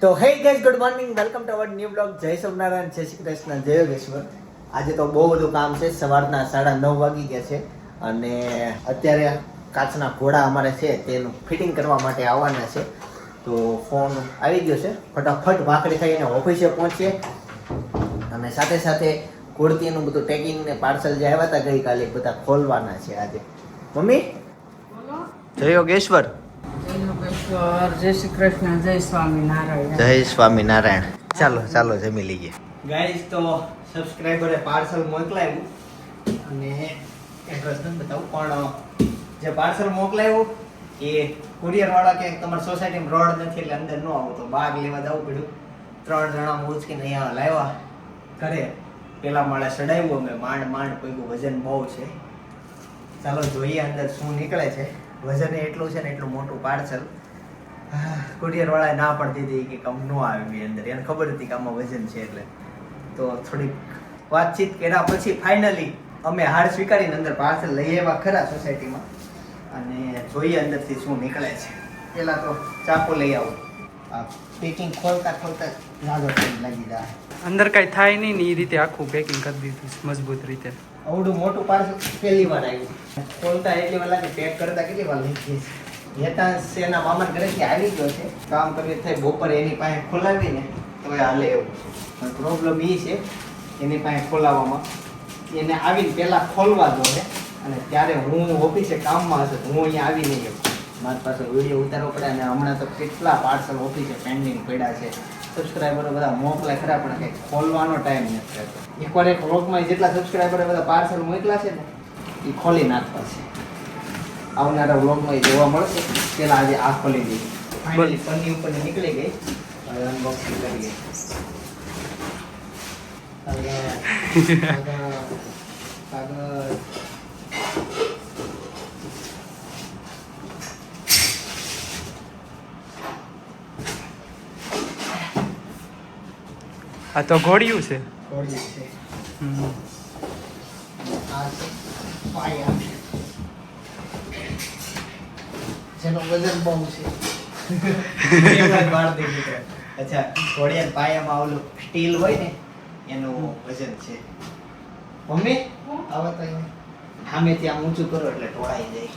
તો hey guys, good morning, welcome to our new blog. જય સોમનારાયણ, જય શ્રી કૃષ્ણ, જય યોગેશ્વર. આજે તો બહુ બધું કામ છે. સવારના 9:30 વાગી ગયા છે અને અત્યારે કાચના ઘોડા અમારે છે તેનું ફિટિંગ કરવા માટે આવવાના છે. તો ફોન આવી ગયો છે, ફટાફટ ભાખરી ખાઈને ઓફિસે પહોંચીએ અને સાથે સાથે કુર્તીનું બધું પેકિંગ ને પાર્સલ જે આવ્યા હતા ગઈકાલે બધા ખોલવાના છે આજે. મમ્મી જય યોગેશ્વર. જય શ્રી કૃષ્ણ, જય સ્વામિનારાયણ. જય સ્વામિનારાયણ. ચાલો ચાલો જમી લઈએ. ગાઈસ, તો સબસ્ક્રાઇબરે પાર્સલ મોકલાવ્યું અને એડ્રેસ નથી બતાવું, પણ જે પાર્સલ મોકલાવ્યું એ કુરિયર વાળા કે તમારી સોસાયટીમાં રોડ નથી એટલે અંદર ન આવો, તો બહાર લેવા જવું પડ્યું. 3 જણા મૂંચકીને અહીંયા લાવ્યા ઘરે. પેલા માળે ચડાવ્યું અમે, માંડ પગ્યું, વજન બહુ છે. ચાલો જોઈએ અંદર શું નીકળે છે. વજન એટલું છે ને એટલું મોટું પાર્સલ. કુરિયર વાળાએ ના પડતી હતી કે કમ નો આવી અંદર, એને ખબર હતી કે આમાં વજન છે એટલે. તો થોડીક વાતચીત કર્યા પછી ફાઇનલી અમે હાર સ્વીકારીને અંદર પાર્સલ લઈ આવ્યા ખરા સોસાયટીમાં અને જોઈએ અંદરથી શું નીકળે છે. પેલા તો ચાકુ લઈ આવું. પેકિંગ ખોલતા લાગો લાગી જાય. અંદર કઈ થાય નહીં ને એ રીતે આખું પેકિંગ કરી દીધું મજબૂત રીતે. આવડું મોટું પાર્સલ પહેલી વાર આવ્યું. ખોલતા એટલી વાર લાગે, પેક કરતા કેટલી વાર લઈ ગઈ છે. હેતાંશ એના મામા ઘરેથી આવી ગયો છે, કામ કરવી થાય બપોરે એની પાસે ખોલાવીને તો હાલે એવું. પણ પ્રોબ્લેમ એ છે એની પાસે ખોલાવવામાં, એને આવીને પહેલાં ખોલવા દો ને અને ત્યારે હું ઓફિસે કામમાં હશે તો હું અહીંયા આવી નહીં શકું. મારી પાસે વિડીયો ઉતારવો પડે અને હમણાં તો કેટલા પાર્સલ ઓફિસે પેન્ડિંગ પડ્યા છે. સબસ્ક્રાઈબરો બધા મોકલે ખરા પણ કંઈ ખોલવાનો ટાઈમ નથી રહેતો. એકવાર એક વ્લોગમાં જેટલા સબસ્ક્રાઈબરો બધા પાર્સલ મોકલા છે ને એ ખોલી નાખવા છે. આવનારા વ્લોગમાં જોવા મળશે. પેલા આજે આ ખોલી દીધી. ફાઇનલી પન્ની ઉપર નીકળી ગઈ. હવે અનબોક્સિંગ કરીએ. કાગળ આ તો ઘોડિયું છે. ખોલી છે. આ છે પાયા, જેનો વજન બહુ છે. અચ્છા, ઘોડિયા પાયામાં ઓલું સ્ટીલ હોય ને એનું વજન છે. મમ્મી આવો તો સામે ત્યાં ઊંચું કરો એટલે ઢોળાઈ જાય.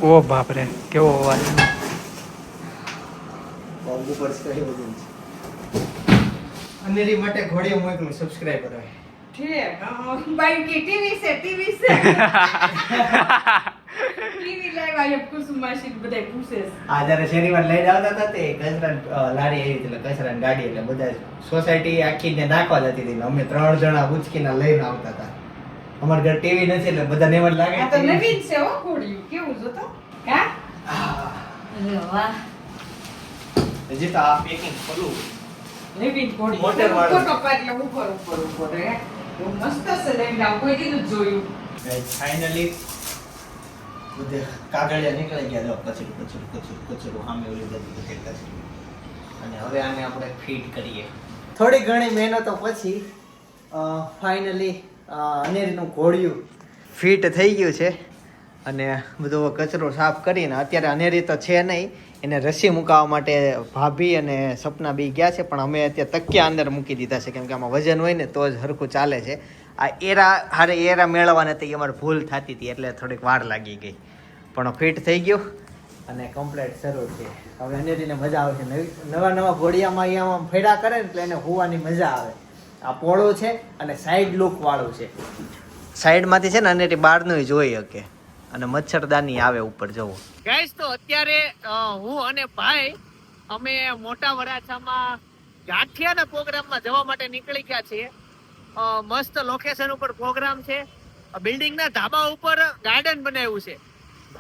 ઓ બાપ રે, કેવો અવાજ. બહુ પર કઈ વજન છે. અનેરી માટે ઘોડિયો મોકલું સબસ્ક્રાઇબર હોય. ટીવી લાવ્યા કુસુમાશી બધા પૂછે. આ જ્યારે શનિવાર લઈને આવતા હતા તે કચરા લારી આવી એટલે કચરાની ગાડી એટલે બધા સોસાયટી આખીને નાખવા જતી હતી. અમે 3 જણા ઉચકીને લઈને આવતા હતા. અમારા ઘર ટીવી નથી એટલે બધાને એમ જ લાગે આ તો નવીન છે હો ઘોડિયું. કેવું જોતો? હા? અરે વાહ. હજી તો આ પેકિંગ ખોલું. નવીન ઘોડિયું. મોટર વાળું. ઉપર કપાય એટલે ઉપર હે. એવું મસ્ત છે લઈને આવું. કોઈ દીધું જ જોયું. ફાઇનલી બધે કાગળિયા નીકળી ગયા. જો કચરું સામે ઓલી બધી કચરું. અને હવે આને આપણે ફીટ કરીએ. થોડી ઘણી મહેનતો પછી ફાઇનલી અનેરીનું ઘોડિયું ફિટ થઈ ગયું છે અને બધો કચરો સાફ કરીને અત્યારે અનેરી તો છે નહીં, એને રસી મુકાવવા માટે ભાભી અને સપના બી ગયા છે, પણ અમે અત્યારે તકિયા અંદર મૂકી દીધા છે કેમ કે આમાં વજન હોય ને તો જ હરખું ચાલે છે. આ એરા મેળવવા નથી અમારે ભૂલ થતી હતી એટલે થોડીક વાર લાગી ગઈ, પણ ફિટ થઈ ગયું અને કમ્પ્લીટ શરૂ છે. હવે અનેરીને મજા આવશે. નવા ઘોડિયામાં અહીંયા ફેરા કરે ને એટલે એને હોવાની મજા આવે. આ પોળો છે અને સાઈડ લુક વાળું છે. સાઈડમાંથી છે ને અનેરી બહારનું જોઈ શકે અને મચ્છરદાની આવે ઉપર જવો. ગાઈસ, તો અત્યારે હું અને ભાઈ અમે મોટા વરાછામાં ગાંઠિયાના પ્રોગ્રામમાં જવા માટે નીકળી ગયા છીએ. મસ્ત લોકેશન ઉપર પ્રોગ્રામ છે. બિલ્ડિંગના ધાબા ઉપર ગાર્ડન બનાવ્યું છે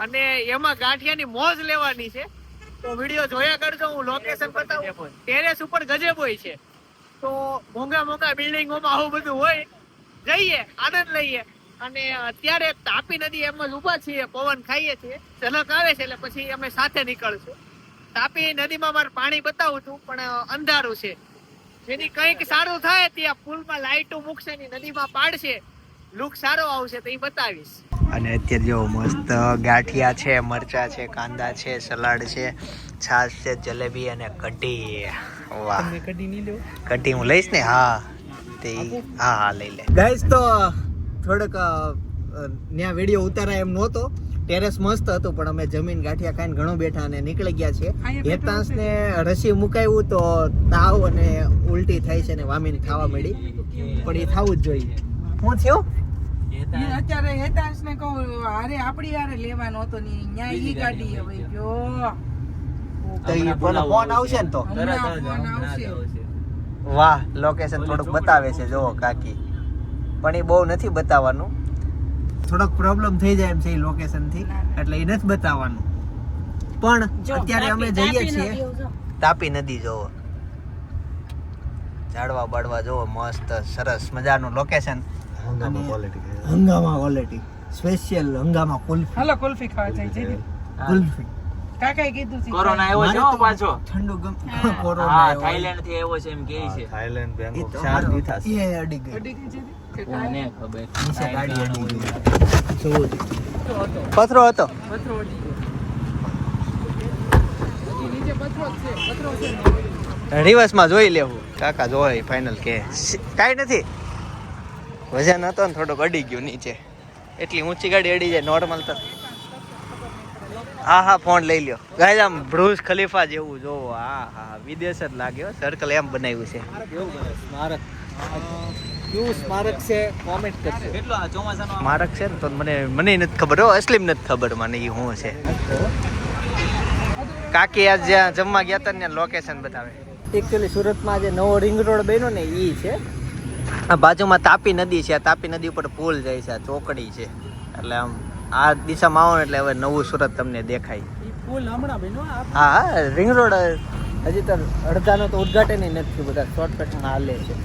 અને એમાં ગાંઠિયાની મોજ લેવાની છે. તો વિડીયો જોયા કરજો, હું લોકેશન બતાવું. ટેરેસ ઉપર ગજેબોય છે. તો મોંઘા બિલ્ડિંગોમાં આવું બધું હોય. જઈએ, આનંદ લઈએ. અને અત્યારે તાપી નદી એમ જ ઊભા છીએ, પવન ખાઈએ છીએ, ઝલક આવે છે એટલે પછી અમે સાથે નીકળશું. તાપી નદીમાં મારે પાણી બતાવું છું પણ અંધારું છે. જેની કંઈક સારું થાય ત્યાં પુલમાં લાઈટો મૂકશે ને નદીમાં પાડશે, લુક સારો આવશે તો એ બતાવીશ. અને અત્યારે જો મસ્ત ગાંઠિયા છે, મરચા છે, કાંદા છે, સલાડ છે, છાશ છે, જલેબી અને કઢી. વાહ, કઢી નહીં લેવો? કઢી હું લઈશ ને. હા તે હા લઈ લે. ગાઈસ તો થોડોક ત્યાં વિડીયો ઉતારાય એમ નહોતો. ટેરેસ મસ્ત હતું પણ અમે જમીન ગાંઠિયા ખાઈને ઘણું બેઠા અને નીકળી ગયા છે. હેતાંશને રસી મુકાવ્યું તો તાવ અને ઉલટી થાય છે ને વામીને ખાવા મળી, પણ એ થવું જ જોઈએ. શું થયું? અત્યારે હેતાંશને કહું હારે આપણી હારે લેવાનો હતો ને ન્યા ઈ ગાડી હવે ગયો. તો ઈ ફોન આવશે ને તો હમણાં ફોન આવશે. વાહ, લોકેશન થોડુંક બતાવે છે જો કાકી, પણ એ બહુ નથી બતાવવાનું. થોડોક પ્રોબ્લેમ થઈ જાય એમ છે એ લોકેશન થી, એટલે એ નથી બતાવવાનું. પણ અત્યારે અમે જઈએ છીએ તાપી નદી જોવો, ઝાડવા બાડવા જોવો, મસ્ત સરસ મજાનું લોકેશન. હંગામા ક્વોલિટી સ્પેશિયલ હંગામા કુલ્ફી. હાલો કુલ્ફી ખાવા જાય છે. કુલ્ફી કાકાએ કીધું છે કોરોના આવ્યો છે હો પાછો. ઠંડુ કોરોના હા, થાઈલેન્ડ થી આવ્યો છે એમ કહે છે. થાઈલેન્ડ બેંકોક એ 4 દીધા છે. અડી ગઈ. અડી ગઈ છે કે કોને ખબર. નીચે ગાડી અડી ગઈ. જોવો જ. પથરો હતો. પથરો અડી ગયો. નીચે પથરો જ છે, પથરો છે. રિવર્સ માં જોઈ લેવું. કાકા જોય ફાઇનલ કે કાઈ નથી. વજન હતો ને થોડોક અડી ગયું નીચે. એટલી ઊંચી ગાડી અડી જાય નોર્મલ તો. હા ફોન લઈ લ્યો. ગાઈસ આમ બ્રુજ ખલીફા જેવું જોવો. હા વિદેશ જ લાગ્યો. સર્કલ એમ બનાવ્યું છે. સ્મારક કેવું સ્મારક છે કોમેન્ટ કરજો. કેટલો આ ચોમાસાનો સ્મારક છે ને તો મને નથી ખબર હો, અસલીમ નથી ખબર મને એ શું છે. કાકી આજ જ્યાં જમવા ગયા હતા ને લોકેશન બતાવે. એકચ્યુઅલી સુરતમાં જે નવો રિંગ રોડ બન્યો ને ઈ છે. આ બાજુમાં તાપી નદી છે. આ તાપી નદી ઉપર પુલ જાય છે. આ ચોકડી છે. એટલે આમ આ દિશામાં આવો ને એટલે હવે નવું સુરત તમને દેખાય. પુલ હમણાં બન્યો. હા રિંગ રોડ હજી તો અડધાનો તો ઉદઘાટન નથી, બધા શોર્ટકટમાં હાલે છે.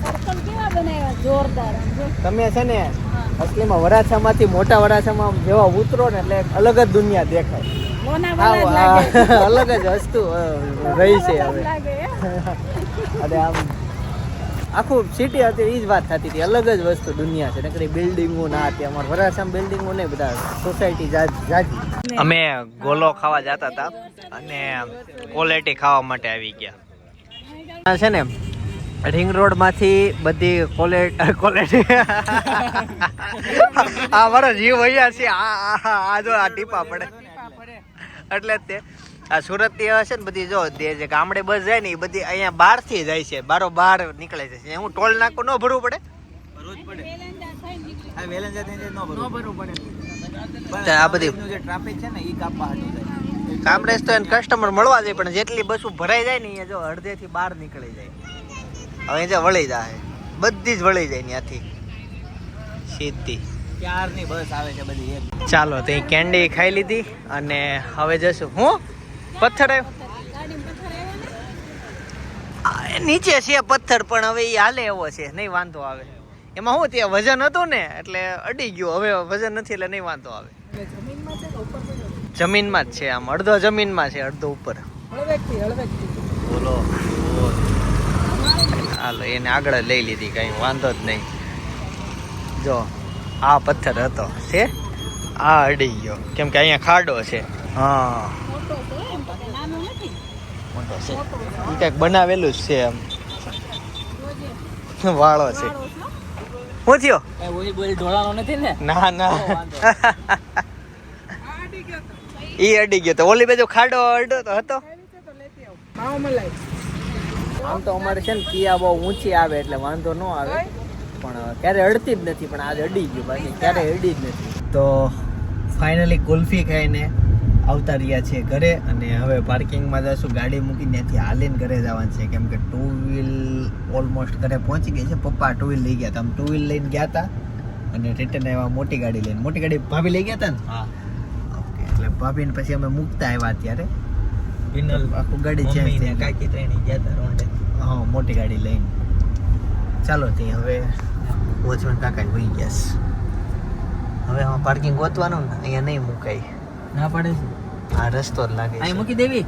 સર્કલ કેવા બનાવ્યા જોરદાર. તમે છે ને અસલીમાં વરાછામાંથી મોટા વરાછામાં જેવા ઉતરો ને એટલે એક અલગ જ દુનિયા દેખાય. અલગ જ વસ્તુ રહી છે હવે. અને આમ આખું સિટી હતી એ જ વાત થતી હતી. અલગ જ વસ્તુ દુનિયા છે. નકરી બિલ્ડિંગો ના હતી. અમારે વરાછામાં બિલ્ડિંગો નહીં, બધા સોસાયટી જાજી. અમે ગોલો ખાવા જતા હતા અને ક્વોલિટી ખાવા માટે આવી ગયા છે ને. રિંગ રોડ માંથી બધી ક્વોલિટી આ મારો જીવ અહીંયા છે. આ જો આ ટીપા પડે એટલે જ તે આ સુરત થી હશે ને બધી જો જે ગામડે બસ જાય ને એ બધી અહીંયા બહાર થી જાય છે. બહાર નીકળે છે. હું ટોલ નાકું ન ભરવું પડે. રોજ પડે. આ વેલેન્જા થઈને ન ભરવું પડે. આ બધી જે ટ્રાફિક છે ને ઈ કાપવા હાટું જાય. કામરેજ તો એને કસ્ટમર મળવા જાય, પણ જેટલી બસો ભરાઈ જાય ને એ જો અડધે થી બહાર નીકળી જાય. હવે જે વળી જાય બધી જ વળી જાય ત્યાંથી સીધી. ક્યારની બસ આવે છે બધી એક. ચાલો તો કેન્ડી ખાઈ લીધી અને હવે જશું. હું પથ્થર આવ્યો નીચે છે પથ્થર, પણ હવે એ હાલે એવો છે, નહીં વાંધો આવે. એમાં શું ત્યાં વજન હતું ને એટલે અડી ગયું. હવે વજન નથી એટલે નહીં વાંધો આવે. જમીનમાં જ છે. આમ અડધો જમીનમાં છે, અડધો ઉપર. બોલો હાલો એને આગળ લઈ લીધી, કઈ વાંધો જ નહીં. જો આ પથ્થર હતો છે, આ અડી ગયો કેમ કે અહીંયા ખાડો છે. હા મોટો છે. એ કંઈક બનાવેલું જ છે એમ. વાળો છે. શું થયો? ઓલી બોલી ઢોળાનો નથી ને. ના ઈ અડી ગયો તો ઓલી બાજુ ખાડો અડો તો હતો. આમ તો અમારે છે ને કિયા બહુ ઊંચી આવે એટલે વાંધો ન આવે, પણ ક્યારે અડતી જ નથી. પણ આજે અડી ગયું, બાકી ક્યારે અડી જ નથી. તો ફાઇનલી કુલ્ફી ખાઈને આવતા રહ્યા છે ઘરે, અને હવે પાર્કિંગમાં જશું. ગાડી મૂકીને ત્યાંથી હાલીને ઘરે જવાનું છે, કેમ કે ટુ વ્હીલ ઓલમોસ્ટ ઘરે પહોંચી ગઈ છે. પપ્પા ટુ વ્હીલ લઈ ગયા હતા, ટુ વ્હીલ લઈને ગયા હતા અને રિટર્ન આવ્યા મોટી ગાડી લઈને. મોટી ગાડી ભાભી લઈ ગયા હતા ને. હા ઓકે, એટલે ભાભીને પછી અમે મૂકતા આવ્યા ત્યારે આખું ગાડી ચેન્જ થઈ કાકી ત્રણેય ગયા હતા રોંડે. હા મોટી ગાડી લઈને. ચાલો ત્યાં હવે વોચમેન કાકા હોઈ ગયા છે. હવે આમાં પાર્કિંગ ગોતવાનું ને અહીંયા નહીં મુકાય. ના પડે છે આ રસ્તો જ લાગે અહીં છે. મૂકી દેવી.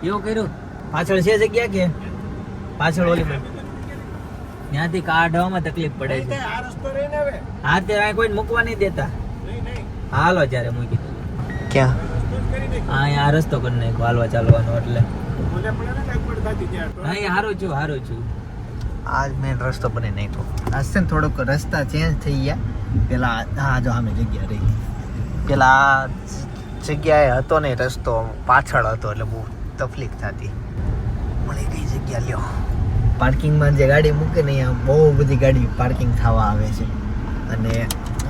એવું કર્યું. પાછળ છે જગ્યા કે પાછળ ઓલી ત્યાંથી કાઢવામાં તકલીફ પડે છે. આ રસ્તો રહીને હવે હા તે આ કોઈને મૂકવા નહીં દેતા. હાલો જ્યારે મૂકી દો. ક્યાં હા અહીંયા આ રસ્તો કરી નાખ્યો હાલવા ચાલવાનો એટલે. હા અહીંયા હારું છું. આજ મેન રસ્તો બની નાખ્યો. આજ છે ને થોડોક રસ્તા ચેન્જ થઈ ગયા. પેલા હા જો સામે જગ્યા રહી. પેલા આ જગ્યાએ હતો ને રસ્તો પાછળ હતો એટલે બહુ તકલીફ થતી. મળી ગઈ જગ્યા લ્યો. પાર્કિંગમાં જે ગાડી મૂકે ને અહીંયા બહુ બધી ગાડી પાર્કિંગ થવા આવે છે. અને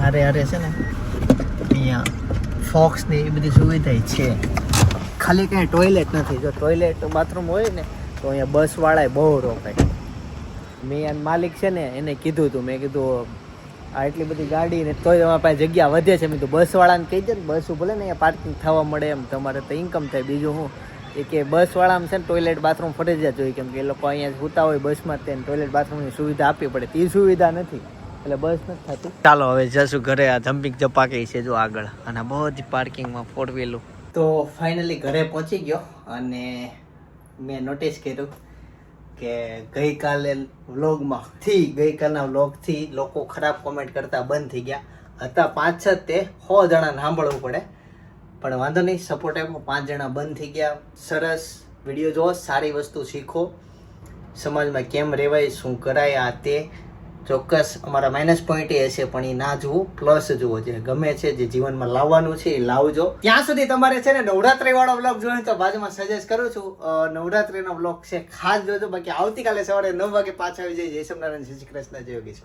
અરે છે ને અહીંયા ફોક્સ ને એ બધી સુવિધા છે. ખાલી કાંઈ ટોયલેટ નથી. જો ટોયલેટ બાથરૂમ હોય ને તો અહીંયા બસવાળાએ બહુ રોકાય. મેં માલિક છે ને એને કીધું હતું, મેં કીધું આ એટલી બધી ગાડી ને તોય તમારી પાસે જગ્યા વધે છે. મેં તો બસવાળાને કહી દે ને બસ ભલે ને અહીંયા પાર્કિંગ થવા મળે એમ તમારે તો ઇન્કમ થાય. બીજું શું એ કે બસવાળામાં છે ને ટોયલેટ બાથરૂમ ફરજિયાત જોઈએ, કેમ કે એ લોકો અહીંયા સૂતા હોય બસમાં તેને ટોયલેટ બાથરૂમની સુવિધા આપવી પડે. તે સુવિધા નથી એટલે બસ નથી થતી. ચાલો હવે જશું ઘરે. આ જમ્પિંગ ચપાકી છે જો આગળ અને બધી પાર્કિંગમાં ફોર વ્હીલું. તો ફાઇનલી ઘરે પહોંચી ગયો અને મેં નોટિસ કર્યું કે ગઈકાલના વ્લોગથી લોકો ખરાબ કોમેન્ટ કરતા બંધ થઈ ગયા હતા. 5-6 તે 100 જણાને સાંભળવું પડે પણ વાંધો નહીં, સપોર્ટ આપ્યો. 5 જણા બંધ થઈ ગયા. સરસ વિડીયો જુઓ, સારી વસ્તુ શીખો, સમાજમાં કેમ રહેવાય, શું કરાય, આ તે. ચોક્કસ અમારા માઇનસ પોઈન્ટ એ હશે પણ એ ના જુઓ, પ્લસ જુઓ. જે ગમે છે, જે જીવનમાં લાવવાનું છે એ લાવજો. ત્યાં સુધી તમારે છે ને નવરાત્રી વાળો બ્લોગ જોઈએ તો બાજુમાં સજેસ્ટ કરું છું. નવરાત્રીનો બ્લોગ છે, ખાસ જોજો. બાકી આવતીકાલે સવારે 9 વાગે પાછા આવી જાય. જય સ્વામિનારાયણ, જય શ્રી કૃષ્ણ, જય યોગેશ્વર.